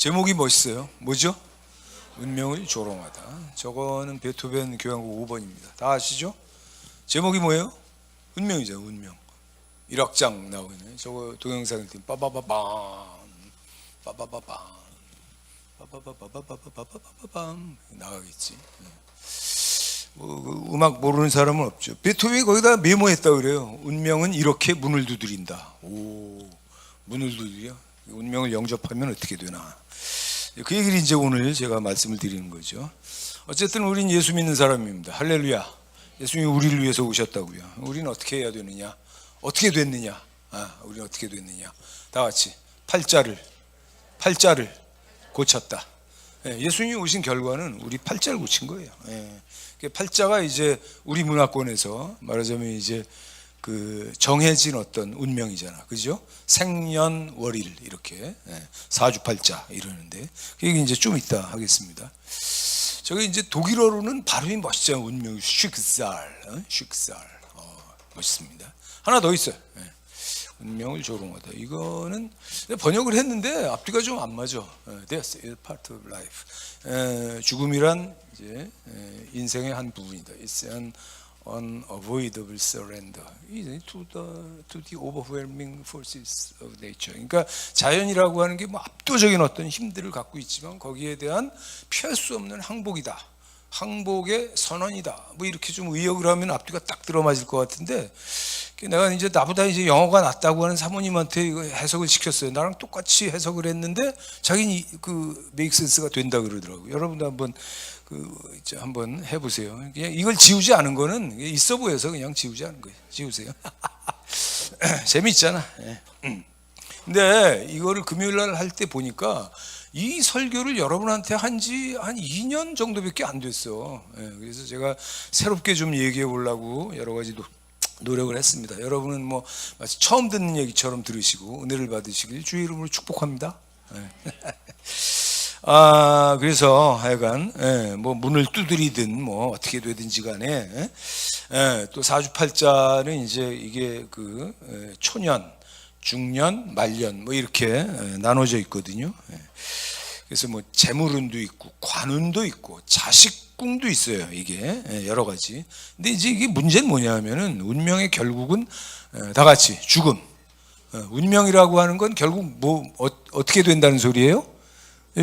제목이 멋있어요. 뭐죠? 운명을 조롱하다. 저거는 베토벤 교향곡 5번입니다. 다 아시죠? 제목이 뭐예요? 운명이죠. 운명. 1악장 나오네. 저거 동영상일 때 빠바바밤 빠바바밤 빠바바바바바바바바밤 나가겠지. 뭐, 음악 모르는 사람은 없죠. 베토벤이 거기다 메모했다 그래요. 운명은 이렇게 문을 두드린다. 오, 문을 두드려? 운명을 영접하면 어떻게 되나? 그 얘기를 이제 오늘 제가 말씀을 드리는 거죠. 어쨌든 우린 예수 믿는 사람입니다. 할렐루야. 예수님이 우리를 위해서 오셨다고요. 우리는 어떻게 해야 되느냐? 어떻게 됐느냐? 우리는 어떻게 됐느냐? 다 같이 팔자를 고쳤다. 예수님이 오신 결과는 우리 팔자를 고친 거예요. 팔자가 이제 우리 문화권에서 말하자면 이제 그 정해진 어떤 운명이잖아, 그죠? 생년월일 이렇게 사주팔자 이러는데 그게 이제 좀 이따 하겠습니다. 저게 이제 독일어로는 발음이 멋있잖아요. 운명 슈크살, 멋있습니다. 하나 더 있어요. 운명을 조롱하다. 이거는 번역을 했는데 앞뒤가 좀 안 맞아. Death is part of life. 죽음이란 이제 인생의 한 부분이다. It's an unavoidable surrender to the overwhelming forces of nature. 그러니까 자연이라고 하는 게 뭐 압도적인 어떤 힘들을 갖고 있지만 거기에 대한 피할 수 없는 항복이다. 항복의 선언이다. 뭐 이렇게 좀 의역을 하면 앞뒤가 딱 들어맞을 것 같은데 내가 이제 나보다 이제 영어가 낫다고 하는 사모님한테 이거 해석을 시켰어요. 나랑 똑같이 해석을 했는데 자기는 그 make sense가 된다 그러더라고요. 여러분도 한번 해보세요. 그냥 이걸 지우지 않은 거는 있어 보여서 그냥 지우지 않은 거예요. 지우세요. 재미있잖아. 근데 이거를 금요일 날 할 때 보니까 이 설교를 여러분한테 한지 한 2년 정도밖에 안 됐어. 그래서 제가 새롭게 좀 얘기해 보려고 여러 가지 노력을 했습니다. 여러분은 뭐 마치 처음 듣는 얘기처럼 들으시고 은혜를 받으시길 주의 이름으로 축복합니다. 그래서 하여간 뭐 문을 두드리든 뭐 어떻게 되든지 간에 또 사주팔자는 이제 이게 그 초년, 중년, 말년 뭐 이렇게 나눠져 있거든요. 그래서 뭐 재물운도 있고 관운도 있고 자식궁도 있어요. 이게 여러 가지. 근데 이제 이게 문제는 뭐냐면은 운명의 결국은 다 같이 죽음. 운명이라고 하는 건 결국 뭐 어떻게 된다는 소리예요?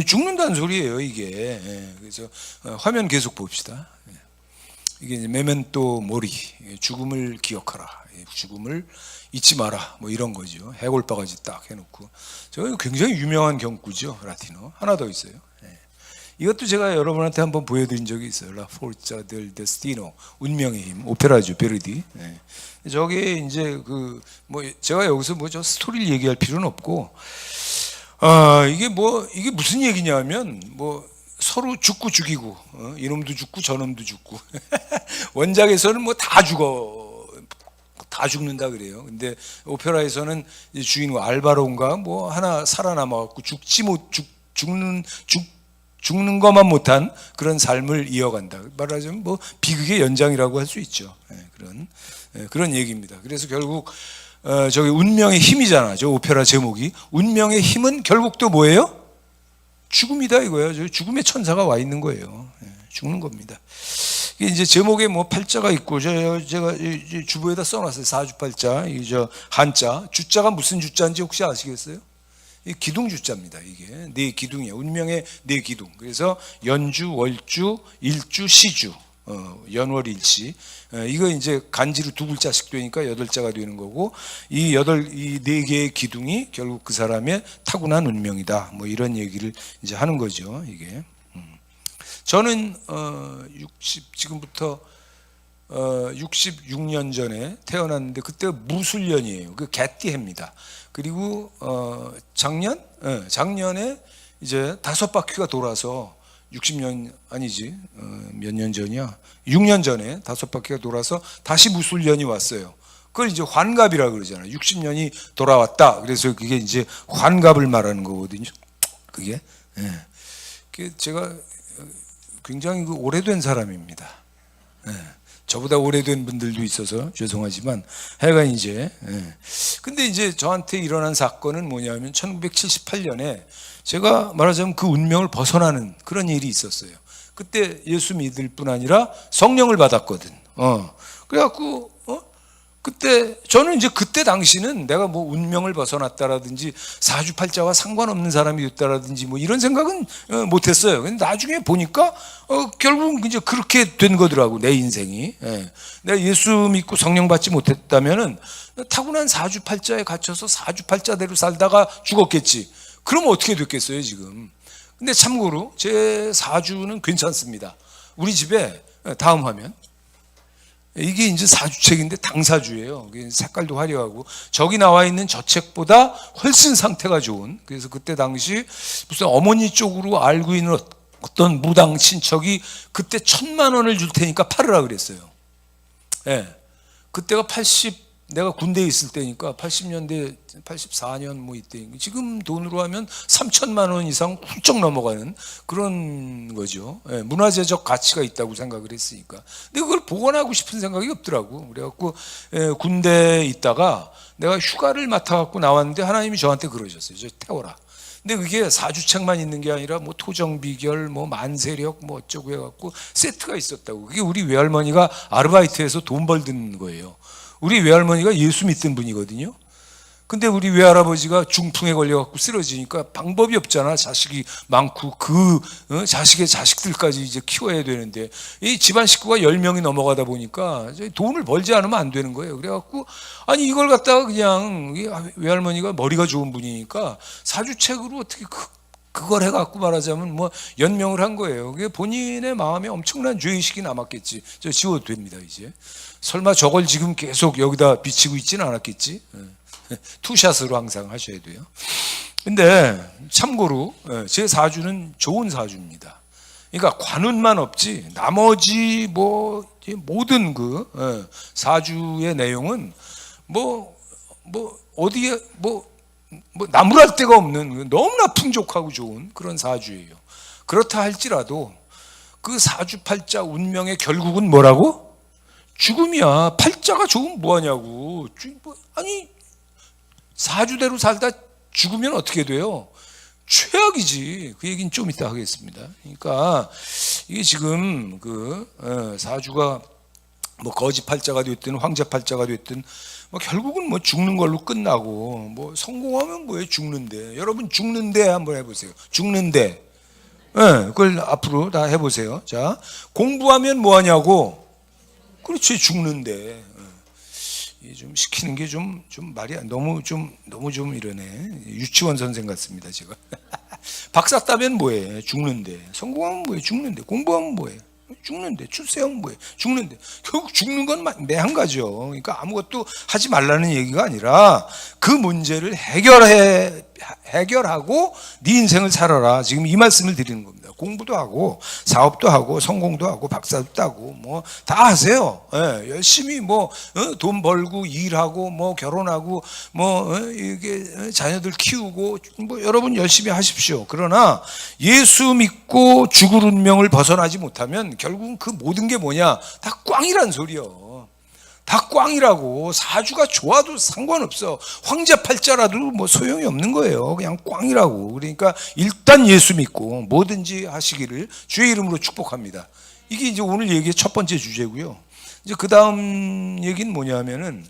죽는다는 소리예요. 이게. 그래서 화면 계속 봅시다. 이게 이제 메멘토 모리, 죽음을 기억하라, 죽음을 잊지 마라, 뭐 이런 거죠. 해골바가지 딱 해놓고. 저 굉장히 유명한 경구죠, 라틴어. 하나 더 있어요. 이것도 제가 여러분한테 한번 보여드린 적이 있어요. 라 포르자 델 데스티노, 운명의 힘, 오페라죠, 베르디. 저게 이제 그 뭐 제가 여기서 뭐 저 스토리를 얘기할 필요는 없고, 이게 무슨 얘기냐면 뭐. 서로 죽고 죽이고 이놈도 죽고 저놈도 죽고 원작에서는 뭐 다 죽는다 그래요. 근데 오페라에서는 주인공 알바로인가 뭐 하나 살아남아갖고 죽는 것만 못한 그런 삶을 이어간다. 말하자면 뭐 비극의 연장이라고 할 수 있죠. 그런 얘기입니다. 그래서 결국 저기 운명의 힘이잖아. 저 오페라 제목이 운명의 힘은 결국 또 뭐예요? 죽음이다 이거예요. 죽음의 천사가 와 있는 거예요. 죽는 겁니다. 이게 이제 제목에 뭐 팔자가 있고 제가 주보에다 써놨어요. 사주팔자, 이 저 한자, 주자가 무슨 주자인지 혹시 아시겠어요? 이 기둥 주자입니다. 이게 네 기둥이에요. 운명의 네 기둥. 그래서 연주, 월주, 일주, 시주, 연월일시. 이거 이제 간지로 두 글자씩 되니까 8자가 되는 거고 이 네 개의 기둥이 결국 그 사람의 타고난 운명이다. 뭐 이런 얘기를 이제 하는 거죠. 이게 저는 지금부터 66년 전에 태어났는데 그때 무술년이에요. 그 개띠해입니다. 그리고 작년에 이제 5바퀴가 돌아서 60년 아니지 몇 년 전이야? 6년 전에 5바퀴가 돌아서 다시 무술년이 왔어요. 그걸 이제 환갑이라 그러잖아요. 60년이 돌아왔다. 그래서 그게 이제 환갑을 말하는 거거든요. 그게 제가 굉장히 오래된 사람입니다. 저보다 오래된 분들도 있어서 죄송하지만 하여간 이제 근데 이제 저한테 일어난 사건은 뭐냐면 1978년에 제가 말하자면 그 운명을 벗어나는 그런 일이 있었어요. 그때 예수 믿을 뿐 아니라 성령을 받았거든. 그래갖고 그때 저는 이제 그때 당시는 내가 뭐 운명을 벗어났다라든지 사주팔자와 상관없는 사람이 됐다라든지 뭐 이런 생각은 못했어요. 근데 나중에 보니까 결국 이제 그렇게 된 거더라고 내 인생이. 내가 예수 믿고 성령 받지 못했다면은 타고난 사주팔자에 갇혀서 사주팔자대로 살다가 죽었겠지. 그럼 어떻게 됐겠어요 지금? 근데 참고로 제 사주는 괜찮습니다. 우리 집에 다음 화면. 이게 이제 사주책인데 당사주예요. 색깔도 화려하고 저기 나와 있는 저 책보다 훨씬 상태가 좋은. 그래서 그때 당시 무슨 어머니 쪽으로 알고 있는 어떤 무당 친척이 그때 1,000만 원을 줄 테니까 팔으라 그랬어요. 예. 그때가 내가 군대에 있을 때니까 80년대 84년 뭐 이때 지금 돈으로 하면 3,000만 원 이상 훌쩍 넘어가는 그런 거죠. 예, 문화재적 가치가 있다고 생각을 했으니까. 근데 그걸 복원하고 싶은 생각이 없더라고. 그래갖고 군대에 있다가 내가 휴가를 맡아갖고 나왔는데 하나님이 저한테 그러셨어요. 저 태워라. 근데 그게 사주책만 있는 게 아니라 뭐 토정비결, 뭐 만세력, 뭐 어쩌고 해갖고 세트가 있었다고. 그게 우리 외할머니가 아르바이트해서 돈 벌던 거예요. 우리 외할머니가 예수 믿던 분이거든요. 근데 우리 외할아버지가 중풍에 걸려갖고 쓰러지니까 방법이 없잖아. 자식이 많고 자식의 자식들까지 이제 키워야 되는데 이 집안 식구가 10명이 넘어가다 보니까 돈을 벌지 않으면 안 되는 거예요. 그래갖고 아니 이걸 갖다가 그냥 외할머니가 머리가 좋은 분이니까 사주책으로 어떻게 그걸 해갖고 말하자면 뭐 연명을 한 거예요. 그게 본인의 마음에 엄청난 죄의식이 남았겠지. 저 지워도 됩니다 이제. 설마 저걸 지금 계속 여기다 비치고 있지는 않았겠지. 투샷으로 항상 하셔야 돼요. 근데 참고로 제 사주는 좋은 사주입니다. 그러니까 관운만 없지 나머지 뭐 모든 그 사주의 내용은 뭐 어디에 뭐 나무랄 데가 없는 너무나 풍족하고 좋은 그런 사주예요. 그렇다 할지라도 그 사주팔자 운명의 결국은 뭐라고? 죽음이야. 팔자가 좋으면 뭐하냐고. 아니 사주대로 살다 죽으면 어떻게 돼요? 최악이지. 그 얘기는 좀 이따 하겠습니다. 그러니까 이게 지금 사주가 뭐 거지 팔자가 됐든 황제 팔자가 됐든 뭐 결국은 뭐 죽는 걸로 끝나고 뭐 성공하면 뭐예요? 죽는데. 여러분 죽는데 한번 해보세요. 죽는데. 그걸 앞으로 다 해보세요. 자, 공부하면 뭐하냐고. 그렇지 죽는데. 이게 좀 시키는 게 좀 말이 너무 좀 이러네. 유치원 선생 같습니다 제가. 박사 따면 뭐해? 죽는데. 성공하면 뭐해? 죽는데. 공부하면 뭐해? 죽는데. 출세하면 뭐해? 죽는데. 결국 죽는 건 매한 가죠. 그러니까 아무것도 하지 말라는 얘기가 아니라 그 문제를 해결하고 네 인생을 살아라. 지금 이 말씀을 드리는 겁니다. 공부도 하고 사업도 하고 성공도 하고 박사도 따고 뭐 다 하세요. 열심히 뭐 돈 벌고 일하고 뭐 결혼하고 뭐 이게 자녀들 키우고 뭐 여러분 열심히 하십시오. 그러나 예수 믿고 죽을 운명을 벗어나지 못하면 결국은 그 모든 게 뭐냐? 다 꽝이란 소리요. 다 꽝이라고. 사주가 좋아도 상관없어. 황제팔자라도 뭐 소용이 없는 거예요. 그냥 꽝이라고. 그러니까 일단 예수 믿고 뭐든지 하시기를 주의 이름으로 축복합니다. 이게 이제 오늘 얘기의 첫 번째 주제고요. 이제 그 다음 얘기는 뭐냐면은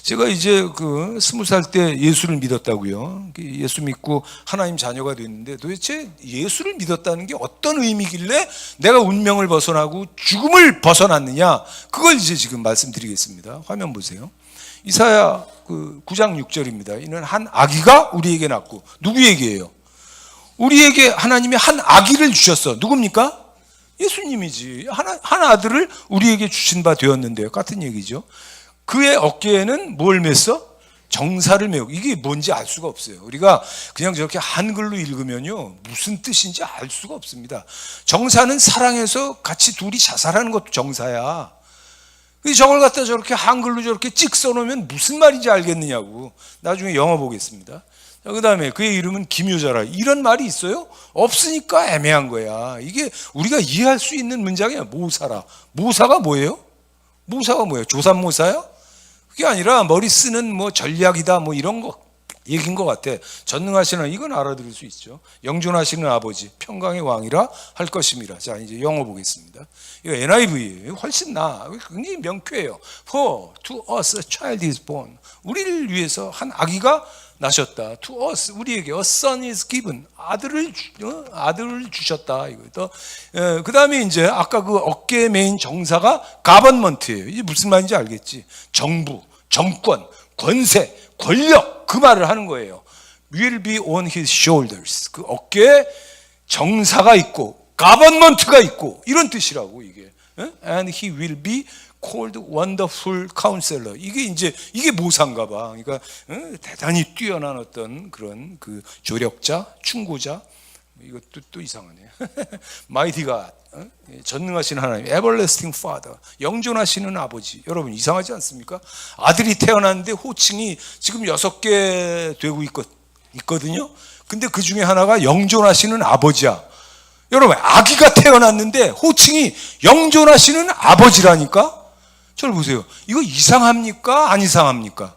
제가 이제 20살 때 예수를 믿었다고요. 예수 믿고 하나님 자녀가 됐는데 도대체 예수를 믿었다는 게 어떤 의미길래 내가 운명을 벗어나고 죽음을 벗어났느냐? 그걸 이제 지금 말씀드리겠습니다. 화면 보세요. 이사야 9장 6절입니다. 이는 한 아기가 우리에게 낳고 누구에게예요? 우리에게 하나님이 한 아기를 주셨어. 누굽니까? 예수님이지. 한 아들을 우리에게 주신 바 되었는데요. 같은 얘기죠. 그의 어깨에는 뭘 맸어? 정사를 메고. 이게 뭔지 알 수가 없어요. 우리가 그냥 저렇게 한글로 읽으면요 무슨 뜻인지 알 수가 없습니다. 정사는 사랑해서 같이 둘이 자살하는 것도 정사야. 저걸 갖다 저렇게 한글로 저렇게 찍 써놓으면 무슨 말인지 알겠느냐고. 나중에 영어 보겠습니다. 그 다음에 그의 이름은 기묘자라. 이런 말이 있어요? 없으니까 애매한 거야. 이게 우리가 이해할 수 있는 문장이야. 모사라. 모사가 뭐예요? 모사가 뭐예요? 조산모사야? 그게 아니라 머리 쓰는 뭐 전략이다 뭐 이런 거 얘기인 것 같아. 전능하시는 이건 알아들을 수 있죠. 영존하시는 아버지, 평강의 왕이라 할 것입니다. 자, 이제 영어 보겠습니다. 이거 NIV예요. 훨씬 나아. 굉장히 명쾌해요. For to us a child is born. 우리를 위해서 한 아기가 나셨다. To us, 우리에게 a son is given. 아들을 주셨다. 이거. 그 다음에 이제 아까 그 어깨에 메인 정사가 government예요. 이게 무슨 말인지 알겠지? 정부, 정권, 권세, 권력, 그 말을 하는 거예요. Will be on his shoulders. 그 어깨에 정사가 있고, government가 있고, 이런 뜻이라고, 이게. And he will be called wonderful counselor. 이게 모사인가 봐. 그러니까, 대단히 뛰어난 어떤 그런 그 조력자, 충고자. 이것도 또 이상하네. Mighty God. 전능하신 하나님, everlasting Father, 영존하시는 아버지. 여러분 이상하지 않습니까? 아들이 태어났는데 호칭이 지금 6개 되고 있거든요. 근데 그 중에 하나가 영존하시는 아버지야. 여러분 아기가 태어났는데 호칭이 영존하시는 아버지라니까? 저를 보세요. 이거 이상합니까? 안 이상합니까?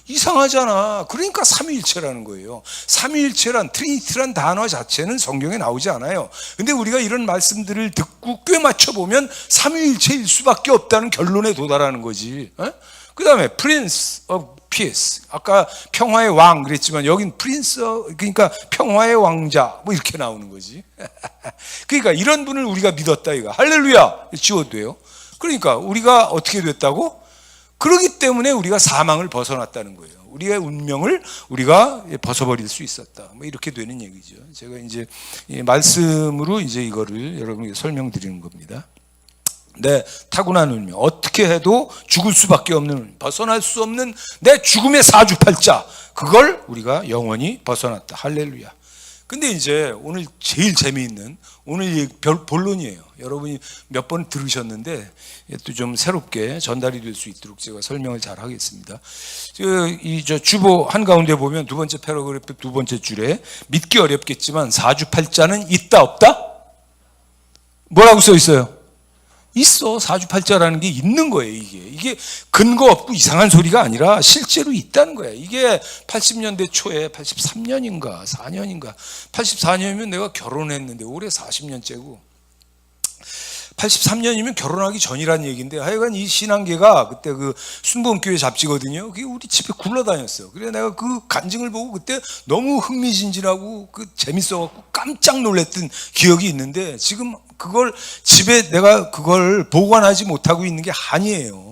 이상하잖아. 그러니까 삼위일체라는 거예요. 삼위일체란 트리니티란 단어 자체는 성경에 나오지 않아요. 근데 우리가 이런 말씀들을 듣고 꽤 맞춰보면 삼위일체일 수밖에 없다는 결론에 도달하는 거지. 그 다음에 Prince of Peace. 아까 평화의 왕 그랬지만 여긴 Prince, 그러니까 평화의 왕자 뭐 이렇게 나오는 거지. 그러니까 이런 분을 우리가 믿었다 이거. 할렐루야. 지워도 돼요. 그러니까 우리가 어떻게 됐다고? 그렇기 때문에 우리가 사망을 벗어났다는 거예요. 우리의 운명을 우리가 벗어버릴 수 있었다. 뭐 이렇게 되는 얘기죠. 제가 이제 말씀으로 이제 이거를 여러분에게 설명드리는 겁니다. 내 타고난 운명, 어떻게 해도 죽을 수밖에 없는, 벗어날 수 없는 내 죽음의 사주팔자, 그걸 우리가 영원히 벗어났다. 할렐루야. 근데 이제 오늘 제일 재미있는 오늘 본론이에요. 여러분이 몇 번 들으셨는데 또 좀 새롭게 전달이 될 수 있도록 제가 설명을 잘 하겠습니다. 저 주보 한가운데 보면 두 번째 패러그래프 두 번째 줄에 믿기 어렵겠지만 사주팔자는 있다 없다? 뭐라고 써 있어요? 있어. 사주팔자라는 게 있는 거예요. 이게 근거 없고 이상한 소리가 아니라 실제로 있다는 거야. 이게 80년대 초에 83년인가 4년인가 84년이면 내가 결혼했는데 올해 40년째고 83년이면 결혼하기 전이란 얘기인데 하여간 이 신앙계가 그때 그 순복음교회 잡지거든요. 그게 우리 집에 굴러다녔어요. 그래 내가 그 간증을 보고 그때 너무 흥미진진하고 그 재밌어갖고 깜짝 놀랐던 기억이 있는데 지금 그걸 집에 내가 그걸 보관하지 못하고 있는 게 한이에요.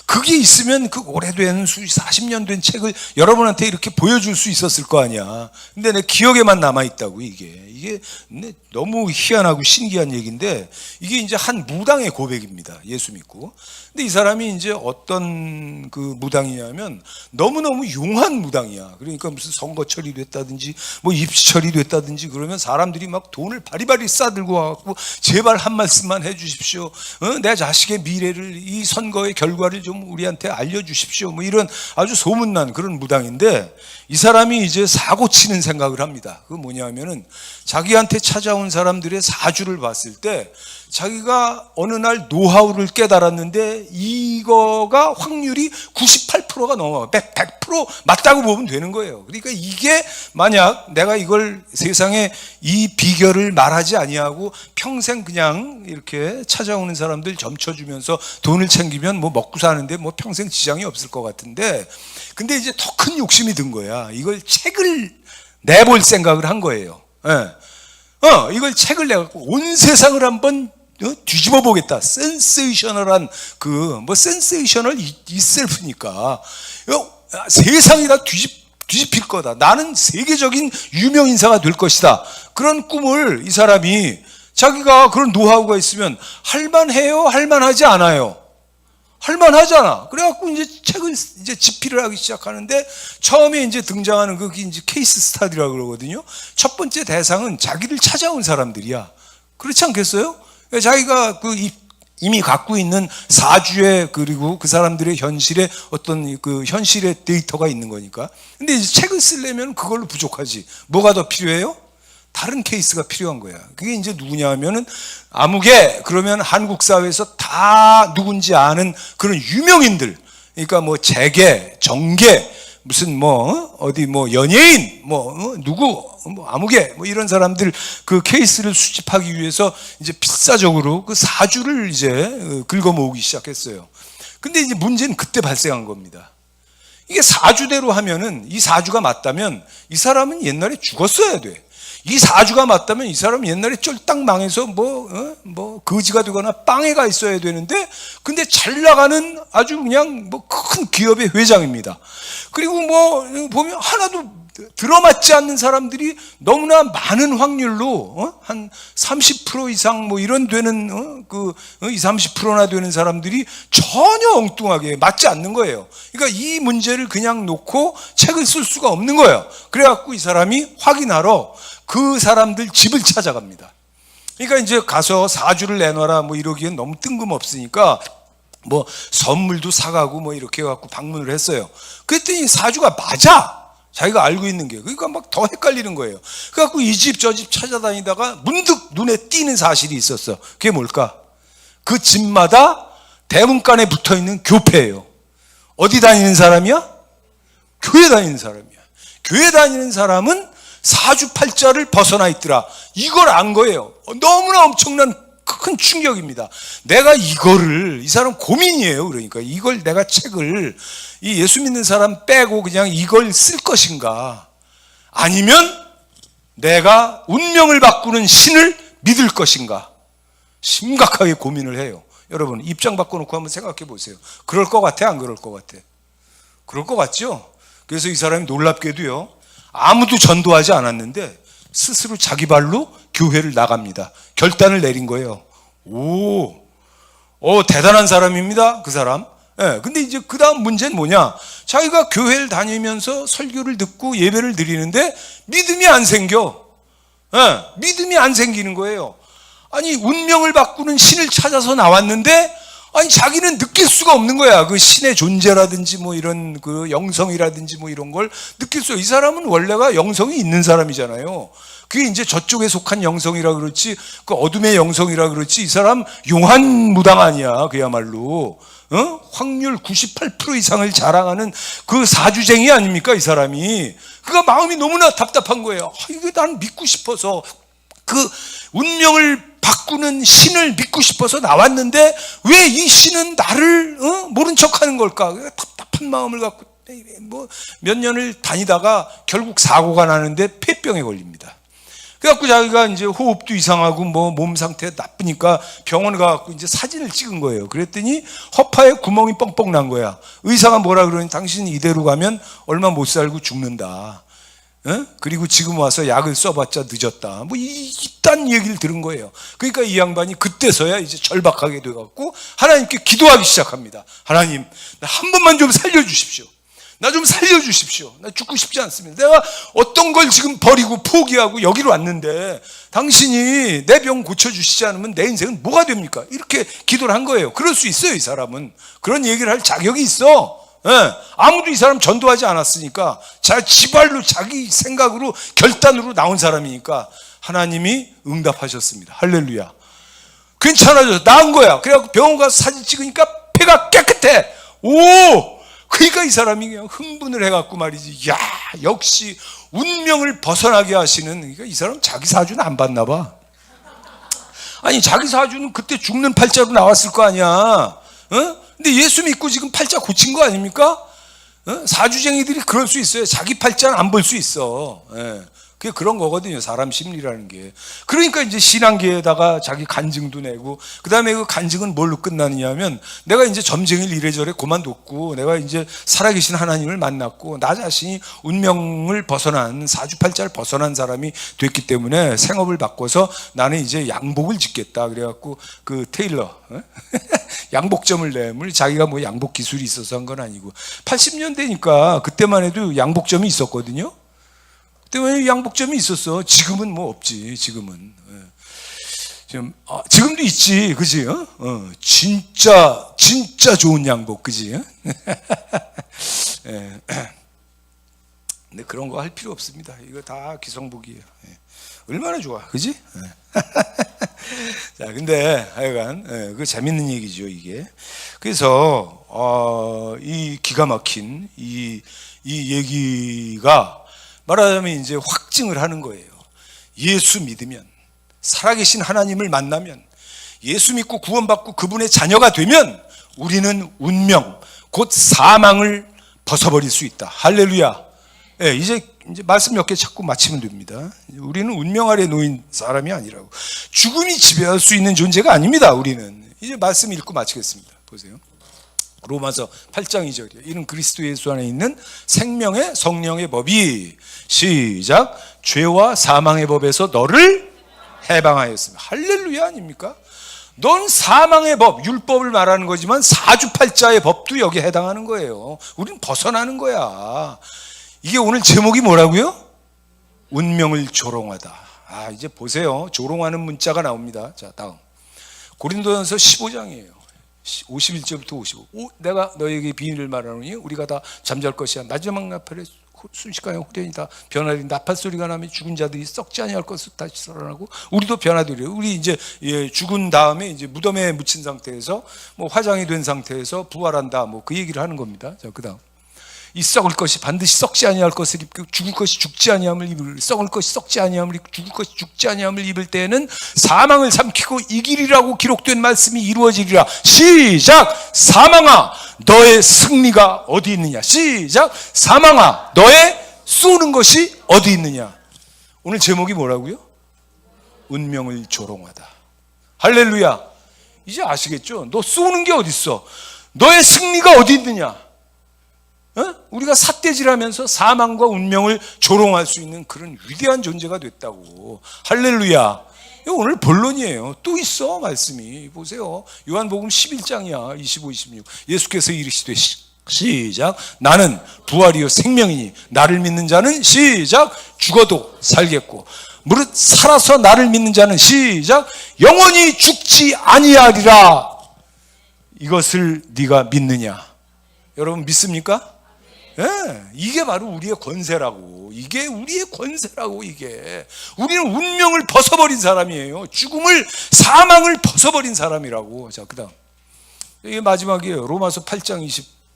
그게 있으면 그 오래된 40년 된 책을 여러분한테 이렇게 보여줄 수 있었을 거 아니야. 근데 내 기억에만 남아있다고 이게 너무 희한하고 신기한 얘기인데 이게 이제 한 무당의 고백입니다. 예수 믿고. 근데 이 사람이 이제 어떤 그 무당이냐면 너무너무 용한 무당이야. 그러니까 무슨 선거철이 됐다든지 뭐 입시철이 됐다든지 그러면 사람들이 막 돈을 바리바리 싸들고 와갖고 제발 한 말씀만 해주십시오. 내 자식의 미래를 이 선거의 결과를 좀 우리한테 알려주십시오. 뭐 이런 아주 소문난 그런 무당인데 이 사람이 이제 사고 치는 생각을 합니다. 그 뭐냐면은 자기한테 찾아온 사람들의 사주를 봤을 때 자기가 어느 날 노하우를 깨달았는데 이거가 확률이 98%가 넘어 100% 맞다고 보면 되는 거예요. 그러니까 이게 만약 내가 이걸 세상에 이 비결을 말하지 아니하고 평생 그냥 이렇게 찾아오는 사람들 점쳐주면서 돈을 챙기면 뭐 먹고 사는데 뭐 평생 지장이 없을 것 같은데 근데 이제 더 큰 욕심이 든 거야. 이걸 책을 내볼 생각을 한 거예요. 이걸 책을 내갖고 온 세상을 한번 뒤집어 보겠다. 센세이셔널한 뭐 센세이셔널 이셀프니까 세상이 다 뒤집힐 거다. 나는 세계적인 유명 인사가 될 것이다. 그런 꿈을 이 사람이 자기가 그런 노하우가 있으면 할만해요? 할만하지 않아요? 할만하잖아. 그래갖고 이제 책을 이제 집필을 하기 시작하는데 처음에 이제 등장하는 그게 이제 케이스 스타디라고 그러거든요. 첫 번째 대상은 자기를 찾아온 사람들이야. 그렇지 않겠어요? 자기가 이미 갖고 있는 사주에 그리고 그 사람들의 현실에 어떤 그 현실의 데이터가 있는 거니까. 근데 이제 책을 쓰려면 그걸로 부족하지. 뭐가 더 필요해요? 다른 케이스가 필요한 거야. 그게 이제 누구냐 하면은 아무개 그러면 한국 사회에서 다 누군지 아는 그런 유명인들. 그러니까 뭐 재계, 정계, 무슨 뭐 어디 뭐 연예인, 뭐 누구, 뭐 아무개 뭐 이런 사람들 그 케이스를 수집하기 위해서 이제 필사적으로 그 사주를 이제 긁어 모으기 시작했어요. 근데 이제 문제는 그때 발생한 겁니다. 이게 사주대로 하면은 이 사주가 맞다면 이 사람은 옛날에 죽었어야 돼. 이 사주가 맞다면 이 사람은 옛날에 쫄딱 망해서 뭐 거지가 되거나 빵에 가 있어야 되는데, 근데 잘 나가는 아주 그냥 뭐 큰 기업의 회장입니다. 그리고 뭐 보면 하나도 들어맞지 않는 사람들이 너무나 많은 확률로 한 30% 이상 뭐 이런 되는 20, 30%나 되는 사람들이 전혀 엉뚱하게 맞지 않는 거예요. 그러니까 이 문제를 그냥 놓고 책을 쓸 수가 없는 거예요. 그래갖고 이 사람이 확인하러 그 사람들 집을 찾아갑니다. 그러니까 이제 가서 사주를 내놔라 뭐 이러기엔 너무 뜬금없으니까 뭐 선물도 사가고 뭐 이렇게 해갖고 방문을 했어요. 그랬더니 사주가 맞아. 자기가 알고 있는 게. 그러니까 막 더 헷갈리는 거예요. 그래갖고 이 집 저 집 찾아다니다가 문득 눈에 띄는 사실이 있었어. 그게 뭘까? 그 집마다 대문간에 붙어있는 교패예요. 어디 다니는 사람이야? 교회 다니는 사람이야. 교회 다니는 사람은 사주팔자를 벗어나 있더라. 이걸 안 거예요. 너무나 엄청난 큰 충격입니다. 내가 이거를, 이 사람 고민이에요. 그러니까 이걸 내가 책을 이 예수 믿는 사람 빼고 그냥 이걸 쓸 것인가, 아니면 내가 운명을 바꾸는 신을 믿을 것인가, 심각하게 고민을 해요. 여러분 입장 바꿔놓고 한번 생각해 보세요. 그럴 것 같아, 안 그럴 것 같아? 그럴 것 같죠? 그래서 이 사람이 놀랍게도요, 아무도 전도하지 않았는데 스스로 자기 발로 교회를 나갑니다. 결단을 내린 거예요. 대단한 사람입니다, 그 사람. 예, 근데 이제 그 다음 문제는 뭐냐? 자기가 교회를 다니면서 설교를 듣고 예배를 드리는데 믿음이 안 생겨. 예, 믿음이 안 생기는 거예요. 아니, 운명을 바꾸는 신을 찾아서 나왔는데, 아니, 자기는 느낄 수가 없는 거야. 그 신의 존재라든지 뭐 이런 그 영성이라든지 뭐 이런 걸 느낄 수. 이 사람은 원래가 영성이 있는 사람이잖아요. 그게 이제 저쪽에 속한 영성이라 그렇지, 그 어둠의 영성이라 그렇지, 이 사람 용한무당 아니야, 그야말로. 확률 98% 이상을 자랑하는 그 사주쟁이 아닙니까, 이 사람이. 그가 마음이 너무나 답답한 거예요. 이게 난 믿고 싶어서, 그 운명을 바꾸는 신을 믿고 싶어서 나왔는데 왜 이 신은 나를 모른 척하는 걸까? 답답한 마음을 갖고 뭐 몇 년을 다니다가 결국 사고가 나는데 폐병에 걸립니다. 그래갖고 자기가 이제 호흡도 이상하고 뭐 몸 상태 나쁘니까 병원에 가갖고 이제 사진을 찍은 거예요. 그랬더니 허파에 구멍이 뻥뻥 난 거야. 의사가 뭐라 그러니, 당신 이대로 가면 얼마 못 살고 죽는다. 그리고 지금 와서 약을 써봤자 늦었다. 뭐 이딴 얘기를 들은 거예요. 그러니까 이 양반이 그때서야 이제 절박하게 돼갖고 하나님께 기도하기 시작합니다. 하나님, 나 한 번만 좀 살려주십시오. 나 좀 살려주십시오. 나 죽고 싶지 않습니다. 내가 어떤 걸 지금 버리고 포기하고 여기로 왔는데 당신이 내 병 고쳐주시지 않으면 내 인생은 뭐가 됩니까? 이렇게 기도를 한 거예요. 그럴 수 있어요, 이 사람은. 그런 얘기를 할 자격이 있어. 아무도 이 사람 전도하지 않았으니까, 지발로 자기 생각으로 결단으로 나온 사람이니까 하나님이 응답하셨습니다. 할렐루야. 괜찮아져서 나은 거야. 그래갖고 병원 가서 사진 찍으니까 폐가 깨끗해. 그러니까 이 사람이 그냥 흥분을 해갖고 말이지, 야, 역시 운명을 벗어나게 하시는. 그러니까 이 사람 자기 사주는 안 봤나 봐. 아니, 자기 사주는 그때 죽는 팔자로 나왔을 거 아니야. 근데 예수 믿고 지금 팔자 고친 거 아닙니까? 사주쟁이들이 그럴 수 있어요. 자기 팔자는 안 볼 수 있어. 그게 그런 거거든요, 사람 심리라는 게. 그러니까 이제 신앙계에다가 자기 간증도 내고, 그 다음에 그 간증은 뭘로 끝나느냐 하면, 내가 이제 점쟁이를 이래저래 그만뒀고, 내가 이제 살아계신 하나님을 만났고, 나 자신이 운명을 벗어난, 사주팔자를 벗어난 사람이 됐기 때문에 생업을 바꿔서 나는 이제 양복을 짓겠다. 그래갖고 그 테일러, 양복점을 내물, 자기가 뭐 양복 기술이 있어서 한 건 아니고, 80년대니까 그때만 해도 양복점이 있었거든요. 그때 양복점이 있었어. 지금은 뭐 없지. 지금은 지금도 있지, 그지? 진짜 좋은 양복, 그지? 근데 그런 거 할 필요 없습니다. 이거 다 기성복이에요. 얼마나 좋아, 그지? 자, 근데 하여간 그 재밌는 얘기죠 이게. 그래서 이 기가 막힌 이 얘기가 말하자면 이제 확증을 하는 거예요. 예수 믿으면, 살아계신 하나님을 만나면, 예수 믿고 구원받고 그분의 자녀가 되면 우리는 운명, 곧 사망을 벗어버릴 수 있다. 할렐루야. 예, 이제 말씀 몇 개 찾고 마치면 됩니다. 우리는 운명 아래 놓인 사람이 아니라고. 죽음이 지배할 수 있는 존재가 아닙니다. 우리는. 이제 말씀 읽고 마치겠습니다. 보세요. 로마서 8장 2절이에요. 이는 그리스도 예수 안에 있는 생명의 성령의 법이 시작. 죄와 사망의 법에서 너를 해방하였습니다. 할렐루야 아닙니까? 넌 사망의 법, 율법을 말하는 거지만 사주팔자의 법도 여기에 해당하는 거예요. 우리는 벗어나는 거야. 이게 오늘 제목이 뭐라고요? 운명을 조롱하다. 이제 보세요. 조롱하는 문자가 나옵니다. 자, 다음. 고린도전서 15장이에요. 51절부터 55. 내가 너에게 비밀을 말하노니 우리가 다 잠잘 것이야. 마지막 나팔에 순식간에 호련이 다 변하리. 나팔 소리가 나면 죽은 자들이 썩지 아니할 것을 다시 살아나고 우리도 변하리래요. 우리 이제 죽은 다음에 이제 무덤에 묻힌 상태에서 뭐 화장이 된 상태에서 부활한다. 뭐 그 얘기를 하는 겁니다. 자, 그다음. 이 썩을 것이 반드시 썩지 아니할 것을 입고 죽을 것이 죽지 아니함을 입을, 썩을 것이 썩지 아니함을 입고 죽을 것이 죽지 아니함을 입을 때에는 사망을 삼키고 이기리라고 기록된 말씀이 이루어지리라. 시작. 사망아 너의 승리가 어디 있느냐. 시작. 사망아 너의 쏘는 것이 어디 있느냐. 오늘 제목이 뭐라고요? 운명을 조롱하다. 할렐루야. 이제 아시겠죠? 너 쏘는 게 어디 있어? 너의 승리가 어디 있느냐. 우리가 삿대질하면서 사망과 운명을 조롱할 수 있는 그런 위대한 존재가 됐다고. 할렐루야. 오늘 본론이에요. 또 있어 말씀이. 보세요. 요한복음 11장이야. 25, 26. 예수께서 이르시되 시작. 나는 부활이요 생명이니 나를 믿는 자는 시작 죽어도 살겠고 무릇 살아서 나를 믿는 자는 시작 영원히 죽지 아니하리라. 이것을 네가 믿느냐? 여러분 믿습니까? 예, 이게 바로 우리의 권세라고. 이게 우리의 권세라고. 이게 우리는 운명을 벗어버린 사람이에요. 죽음을, 사망을 벗어버린 사람이라고. 자, 그 다음 이게 마지막이에요. 로마서 8장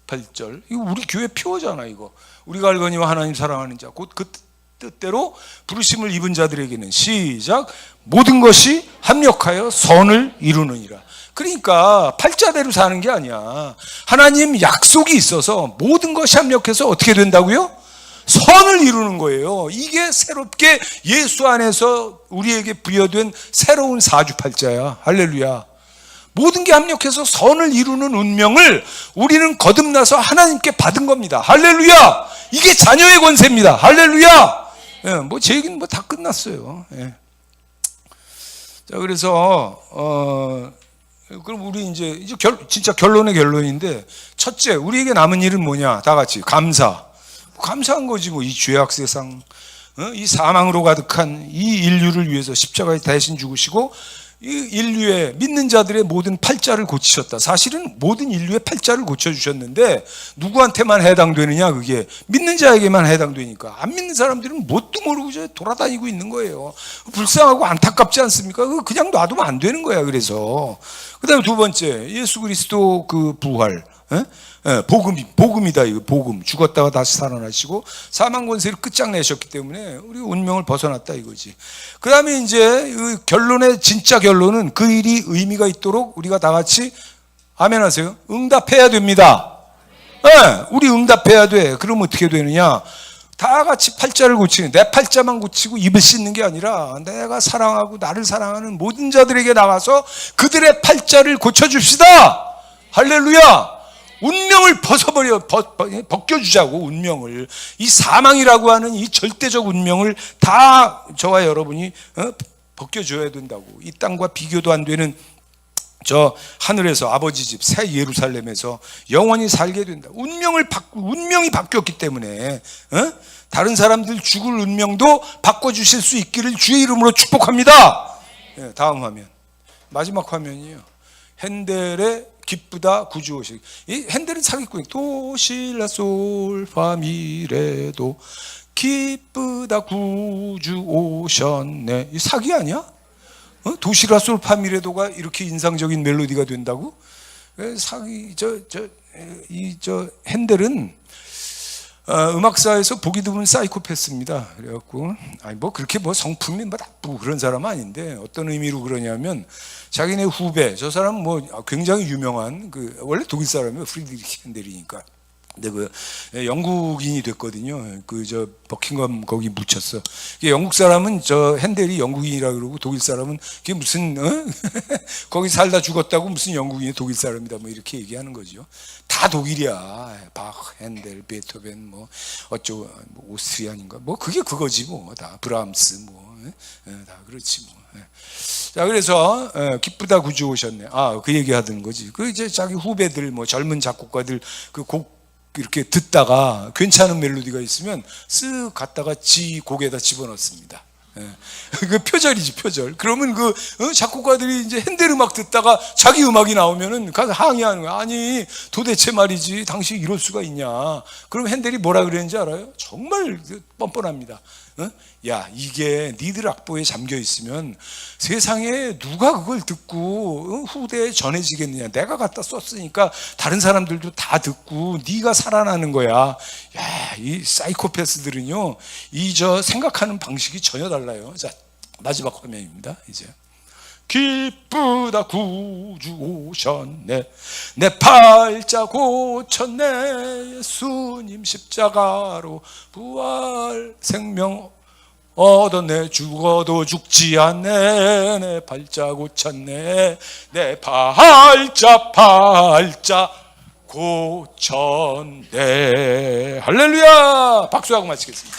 28절. 이거 우리 교회 표어잖아. 이거 우리가 알거니와 하나님 사랑하는 자 곧 그 뜻대로 부르심을 입은 자들에게는 시작 모든 것이 합력하여 선을 이루느니라. 그러니까 팔자대로 사는 게 아니야. 하나님 약속이 있어서 모든 것이 합력해서 어떻게 된다고요? 선을 이루는 거예요. 이게 새롭게 예수 안에서 우리에게 부여된 새로운 사주팔자야. 할렐루야. 모든 게 합력해서 선을 이루는 운명을 우리는 거듭나서 하나님께 받은 겁니다. 할렐루야. 이게 자녀의 권세입니다. 할렐루야. 예, 뭐 제 얘기는 뭐 다 끝났어요. 예. 자, 그래서 그럼 우리 이제 진짜 결론의 결론인데, 첫째 우리에게 남은 일은 뭐냐? 다 같이 감사한 거지 뭐. 이 죄악 세상, 이 사망으로 가득한 이 인류를 위해서 십자가에 대신 죽으시고 이 인류의 믿는 자들의 모든 팔자를 고치셨다. 사실은 모든 인류의 팔자를 고쳐주셨는데 누구한테만 해당되느냐? 그게 믿는 자에게만 해당되니까. 안 믿는 사람들은 뭣도 모르고 돌아다니고 있는 거예요. 불쌍하고 안타깝지 않습니까? 그냥 놔두면 안 되는 거야. 그래서 그 다음에 두 번째, 예수 그리스도 그 부활, 복음이다. 이거 복음. 죽었다가 다시 살아나시고 사망 권세를 끝장내셨기 때문에 우리 운명을 벗어났다 이거지. 그 다음에 이제 그 결론의 진짜 결론은 그 일이 의미가 있도록 우리가 다 같이 아멘 하세요. 응답해야 됩니다. 우리 응답해야 돼. 그럼 어떻게 되느냐? 다 같이 팔자를 고치는, 내 팔자만 고치고 입을 씻는 게 아니라 내가 사랑하고 나를 사랑하는 모든 자들에게 나가서 그들의 팔자를 고쳐줍시다. 할렐루야. 운명을 벗겨주자고. 운명을, 이 사망이라고 하는 이 절대적 운명을 다 저와 여러분이 벗겨줘야 된다고. 이 땅과 비교도 안 되는 저 하늘에서 아버지 집 새 예루살렘에서 영원히 살게 된다. 운명이 바뀌었기 때문에 다른 사람들 죽을 운명도 바꿔주실 수 있기를 주의 이름으로 축복합니다. 다음 화면, 마지막 화면이에요. 핸델의 기쁘다 구주오시. 이 핸델은 사기꾼이 도실라 솔 파미레도 기쁘다 구주 오셨네. 이 사기 아니야? 도시라 솔파미레도가 이렇게 인상적인 멜로디가 된다고? 사기 저 핸델은 음악사에서 보기 드문 사이코패스입니다. 그래갖고 뭐 그렇게 뭐 성품이 뭐 나쁘고 그런 사람은 아닌데, 어떤 의미로 그러냐면 자기네 후배, 저 사람 뭐 굉장히 유명한 원래 독일 사람이에요. 프리드리히 핸델이니까. 근데 영국인이 됐거든요. 버킹엄 거기 묻혔어. 영국 사람은 저 핸델이 영국인이라 그러고, 독일 사람은 그게 무슨 거기 살다 죽었다고 무슨 영국인이 독일 사람이다 뭐 이렇게 얘기하는 거죠. 다 독일이야. 바흐, 핸델, 베토벤 뭐 어쩌고 뭐 오스트리안인가 뭐 그게 그거지 뭐. 다 브람스 뭐 다 그렇지 뭐. 자, 그래서 기쁘다 구주 오셨네. 그 얘기 하던 거지. 이제 자기 후배들 뭐 젊은 작곡가들 곡 이렇게 듣다가 괜찮은 멜로디가 있으면 쓱 갖다가 지 곡에다 집어넣습니다. 그 표절이지, 표절. 그러면 작곡가들이 이제 핸델 음악 듣다가 자기 음악이 나오면은 가서 항의하는 거야. 아니, 도대체 말이지, 당신이 이럴 수가 있냐. 그럼 핸델이 뭐라 그랬는지 알아요? 정말 뻔뻔합니다. 야, 이게 니들 악보에 잠겨 있으면 세상에 누가 그걸 듣고 후대에 전해지겠느냐. 내가 갖다 썼으니까 다른 사람들도 다 듣고 네가 살아나는 거야. 야, 이 사이코패스들은요, 생각하는 방식이 전혀 달라요. 자, 마지막 화면입니다. 이제 기쁘다 구주 오셨네, 내 팔자 고쳤네, 예수님 십자가로 부활 생명 얻었네, 죽어도 죽지 않네, 내 팔자 고쳤네, 내 팔자 고쳤네. 할렐루야. 박수하고 마치겠습니다.